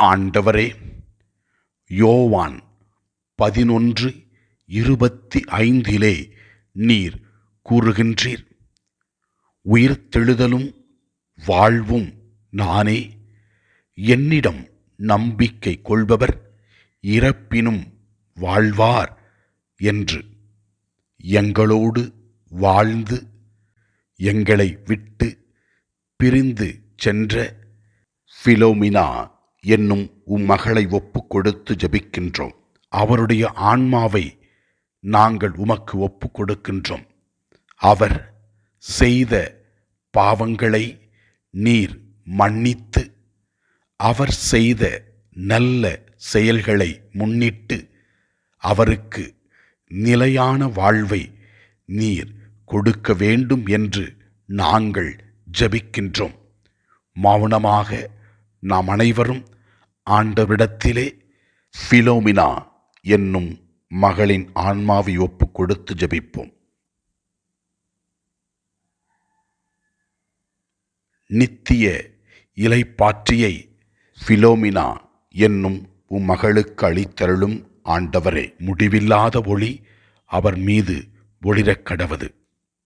ஆண்டவரே, யோவான் 11:25 நீர் கூறுகின்றீர், உயிர்த்தெழுதலும் வாழ்வும் நானே. என்னிடம் நம்பிக்கை கொள்பவர் இறப்பினும் வாழ்வார் என்று. எங்களோடு வாழ்ந்து எங்களை விட்டு பிரிந்து சென்ற பிலோமினா என்னும் உம்மகளை ஒப்புக் கொடுத்து ஜெபிக்கின்றோம். அவருடைய ஆன்மாவை நாங்கள் உமக்கு ஒப்புக் கொடுக்கின்றோம். அவர் செய்த பாவங்களை நீர் மன்னித்து, அவர் செய்த நல்ல செயல்களை முன்னிட்டு அவருக்கு நிலையான வாழ்வை நீர் கொடுக்க வேண்டும் என்று நாங்கள் ஜெபிக்கின்றோம். மௌனமாக நாம் அனைவரும் ஆண்டவரிடத்திலே பிலோமினா என்னும் மகளின் ஆன்மாவை ஒப்புக் கொடுத்து ஜெபிப்போம். நித்திய இலைப்பாற்றியை பிலோமினா என்னும் உம்மகளுக்கு அளித்தருளும் ஆண்டவரே. முடிவில்லாத ஒளி அவர் மீது ஒளிரக் கடவது.